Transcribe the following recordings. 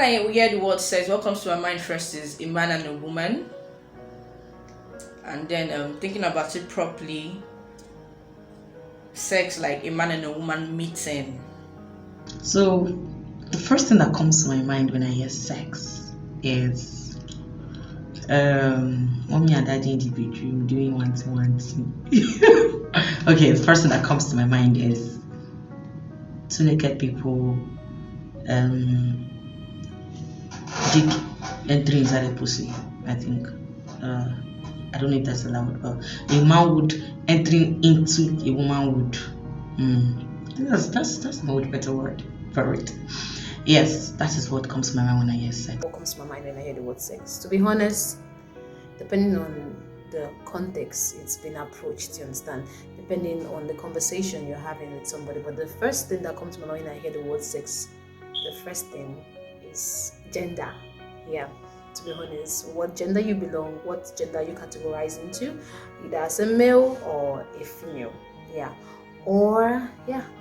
I hear the word sex, what comes to my mind first is a man and a woman, and then thinking about it properly, sex like a man and a woman meeting. So the first thing that comes to my mind when I hear sex is mommy and daddy in the bedroom doing one thing. Okay, the first thing that comes to my mind is two naked people dick entering inside a pussy. I think I don't know if that's allowed, but a man would entering into a woman would. That's no better word for it. Yes, that is what comes to my mind when I hear sex. What comes to my mind when I hear the word sex? To be honest, depending on the context it's been approached, you understand, depending on the conversation you're having with somebody. But the first thing that comes to my mind when I hear the word sex, the first thing is gender. Yeah, to be honest, what gender you belong, what gender you categorize into, either as a male or a female. Yeah. Or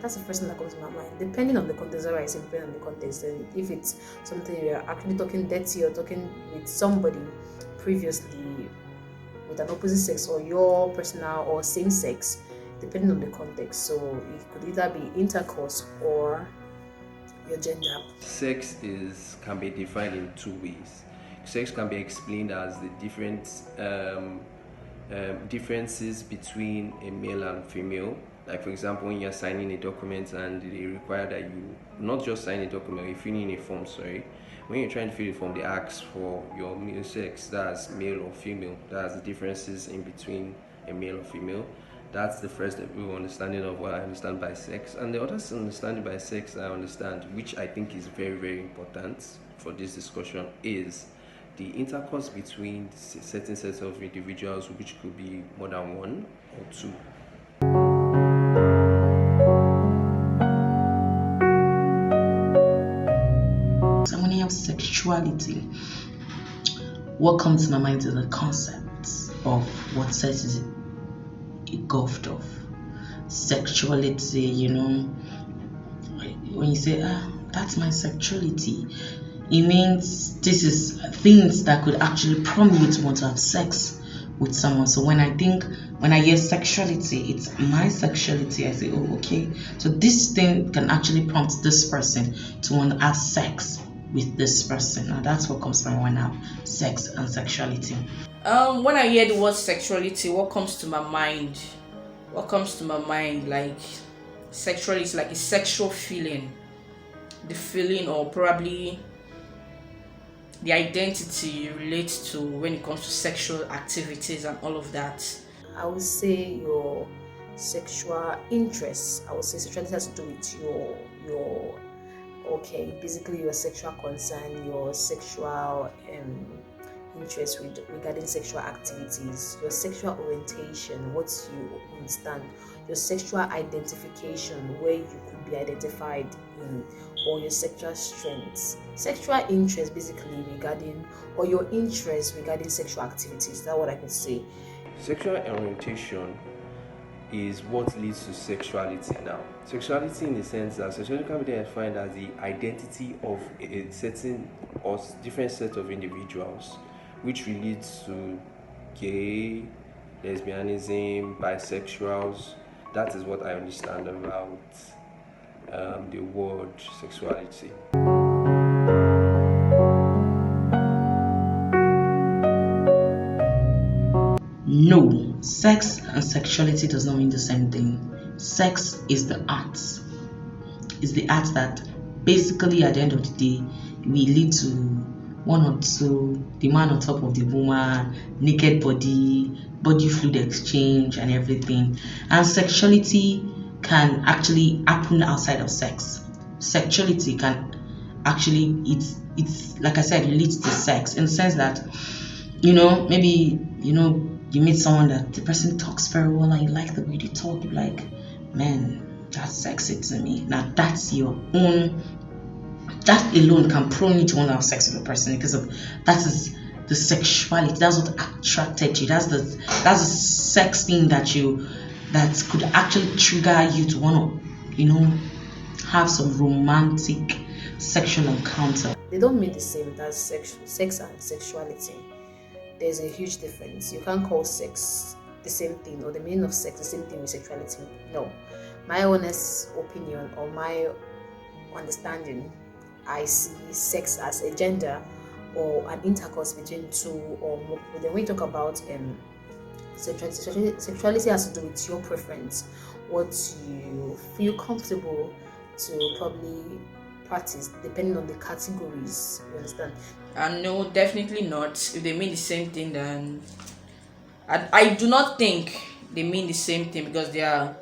that's the first thing that comes to my mind. Depending on the context, or depending on the context, and if it's something you're actually talking dirty or talking with somebody previously with an opposite sex or your personal or same sex, depending on the context. So it could either be intercourse or your gender. Sex can be defined in two ways. Sex can be explained as the different differences between a male and female. Like, for example, when you're signing a document and they require that you not just sign a document, you're filling a form, when you're trying to fill a form, they ask for your male sex, that's male or female, that's the differences in between a male or female. That's the first understanding of what I understand by sex. And the other understanding by sex I understand, which I think is very, very important for this discussion, is the intercourse between certain sets of individuals, which could be more than one or two. So when you have sexuality, what comes to my mind is the concept of what sex is engulfed of. Sexuality, when you say, that's my sexuality, it means this is things that could actually prompt you to want to have sex with someone. So when I hear sexuality, it's my sexuality, I say, oh, okay, so this thing can actually prompt this person to want to have sex with this person. Now that's what comes to my mind now, sex and sexuality. When I hear the word sexuality, what comes to my mind? Like sexuality is like a sexual feeling, the feeling or probably the identity relates to when it comes to sexual activities and all of that. I would say your sexual interests. I would say sexuality has to do with your basically your sexual concern, your sexual interest regarding sexual activities, your sexual orientation, what you understand, your sexual identification, where you could be identified in, or your sexual strengths, sexual interest basically regarding, or your interest regarding sexual activities. That's what I could say. Sexual orientation is what leads to sexuality now. Sexuality in the sense that sexuality can be defined as the identity of a certain or different set of individuals, which relates to gay, lesbianism, bisexuals. That is what I understand about the word sexuality. No, sex and sexuality does not mean the same thing. Sex is the art. It's the art that basically at the end of the day will lead to one or two, the man on top of the woman, naked body fluid exchange and everything. And sexuality can actually happen outside of sex. Sexuality can actually, it's like I said, relates to sex in the sense that, maybe, you meet someone that the person talks very well and you like the way they talk, you're like, man, that's sexy to me. Now that's your own, that alone can prone you to want to have sex with a person because of that is the sexuality, that's what attracted you, that's the sex thing that could actually trigger you to want to have some romantic sexual encounter. They don't mean the same. That's sex and sexuality. There's a huge difference. You can't call sex the same thing, or the meaning of sex the same thing with sexuality. No. My honest opinion, or my understanding, I see sex as a gender or an intercourse between two or more people. Then when you talk about sexuality has to do with your preference, what you feel comfortable to probably practice depending on the categories. You understand? No, definitely not. If they mean the same thing, then I do not think they mean the same thing, because they are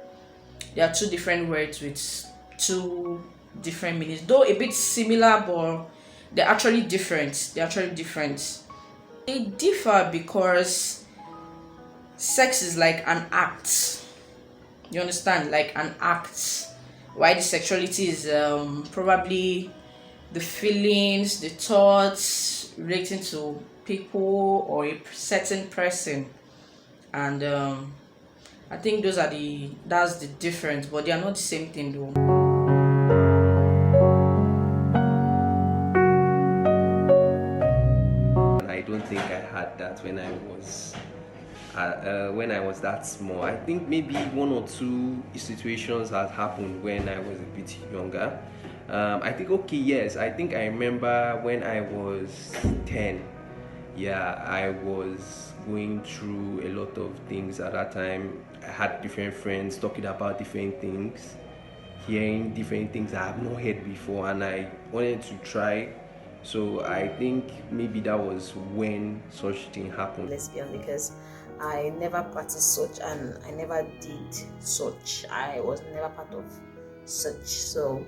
two different words with two different meanings. Though a bit similar, but they're actually different. They differ because sex is like an act. You understand? Like an act. Why the sexuality is probably the feelings, the thoughts relating to people or a certain person. And I think that's the difference, but they are not the same thing though. I don't think I had that when I was that small. I think maybe one or two situations had happened when I was a bit younger. I think, okay, yes, I think I remember when I was 10. Yeah, I was going through a lot of things at that time. I had different friends talking about different things, hearing different things I have not heard before, and I wanted to try. So I think maybe that was when such thing happened. Lesbian, because I never practiced such and I never did such. I was never part of such. So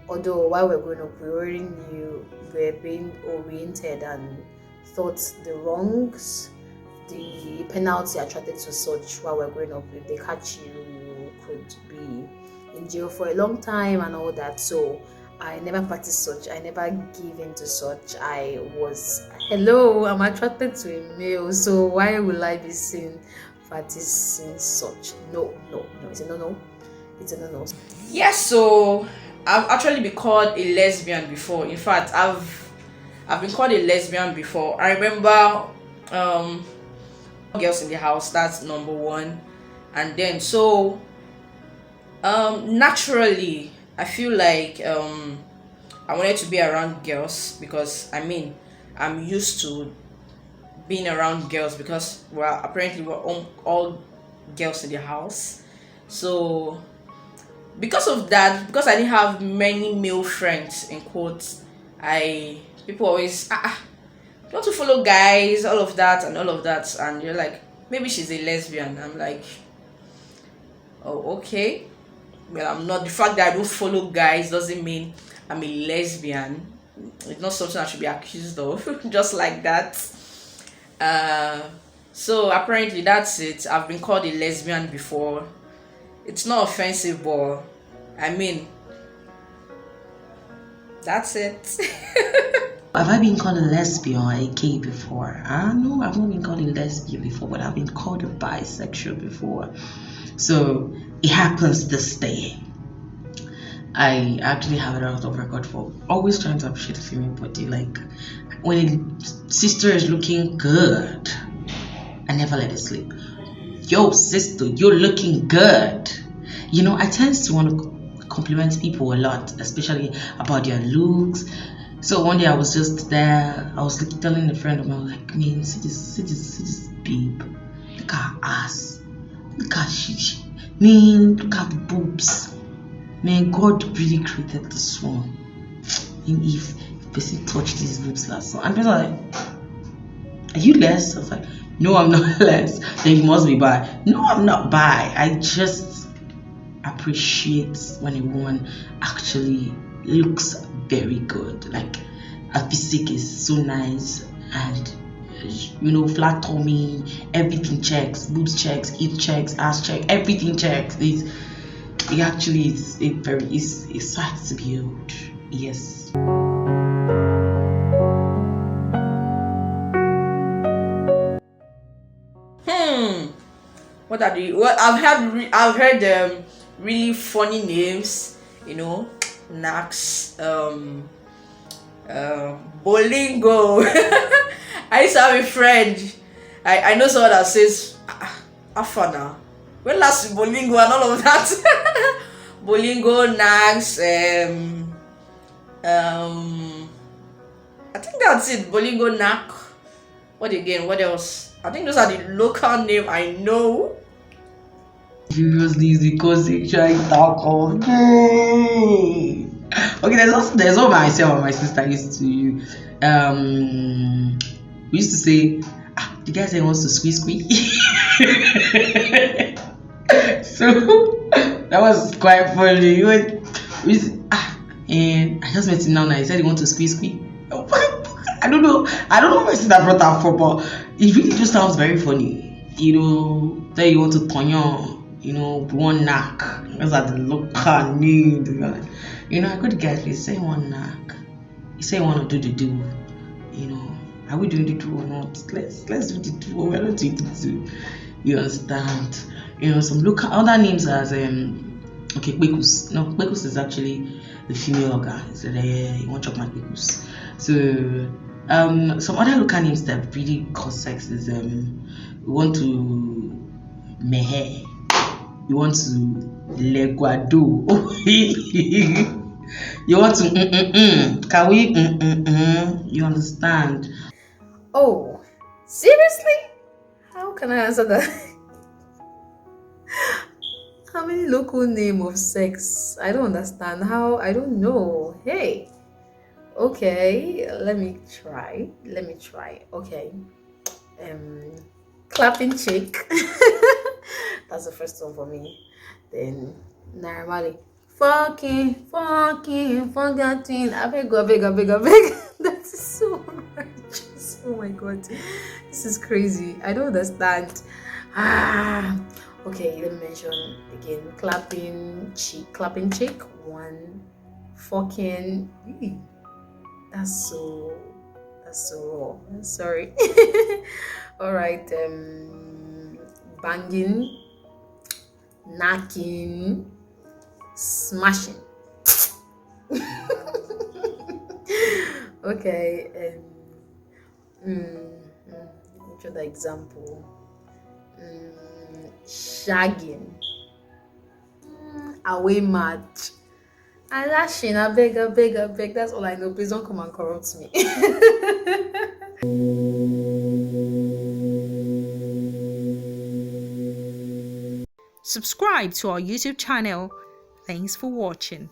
although while we're growing up, we already knew we're being oriented and thought the wrongs, the penalty attracted to such while we're growing up. If they catch you, you could be in jail for a long time and all that. So I never practiced such. I never give in to such. I was, hello, I'm attracted to a male, so why will I be seen practicing such? No. It's a no. It's a no. Yes, so I've actually been called a lesbian before. In fact, I've been called a lesbian before. I remember girls in the house, that's number one. And then so naturally I feel like I wanted to be around girls, because I mean I'm used to being around girls, because apparently we're all girls in the house. So because of that, because I didn't have many male friends in quotes, people always you want to follow guys, all of that, and you're like, maybe she's a lesbian. I'm like, oh, okay. Well, I'm not. The fact that I don't follow guys doesn't mean I'm a lesbian. It's not something I should be accused of, just like that. So apparently that's it. I've been called a lesbian before. It's not offensive, but I mean, that's it. Have I been called a lesbian or a gay before? No, I've not been called a lesbian before, but I've been called a bisexual before. So it happens this day. I actually have a lot of record for always trying to appreciate the female body. Like when a sister is looking good, I never let it slip. Yo, sister, you're looking good. You know, I tend to want to compliment people a lot, especially about their looks. So one day I was just there, I was telling a friend of mine, like, man, see this babe, look at her ass, look at she, man, look at the boobs, man, God really created this one. And if person touched these boobs last one, and people are like, are you less? I was like, no, I'm not less. Then you must be bi. No, I'm not bi. I just appreciate when a woman actually looks very good. Like her physique is so nice, and you know, flat tummy, everything checks, boobs checks, hip checks, ass check, everything checks. It actually is a sight to behold. Yes. What I've heard really funny names, you know, knacks, bolingo. I used to have a friend. I know someone that says afana. When last bolingo and all of that. Bolingo, knacks, I think that's it. Bolingo, knack. What again? What else? I think those are the local name I know. Seriously, is the co-sexual talk all day. Okay, there's what myself and my sister used to we used to say, the guy said he wants to squeeze. So that was quite funny. And I just met him now and he said he wants to squeeze. I don't know where that brought that from, but it really just sounds very funny. That you want to turn one knack. Those are the local names. I got the guy face say one knack. He say he want to do the do. Are we doing the do or not? Let's do the do or we're not doing the do. You understand? Some local other names as Kwekus. No, Kwekus is actually the female guy. So you want to chop my Kwekus. So some other local names that really cause sex is we want to mehe. You want to leguado. You want to can we you understand? Oh, seriously? How can I answer that? How many local name of sex? I don't understand. How? I don't know. Hey. Okay, let me try. Okay. Clapping cheek. That's the first one for me. Then normally fucking forgetting. I beg. That is so righteous. Oh my god. This is crazy. I don't understand. Okay, let me mention again. Clapping cheek. One fucking that's so raw. Sorry. All right. Banging, knocking, smashing. Okay. Which other example? Shagging, away match. Lashing, I beg. That's all I know. Please don't come and corrupt me. Subscribe to our YouTube channel. Thanks for watching.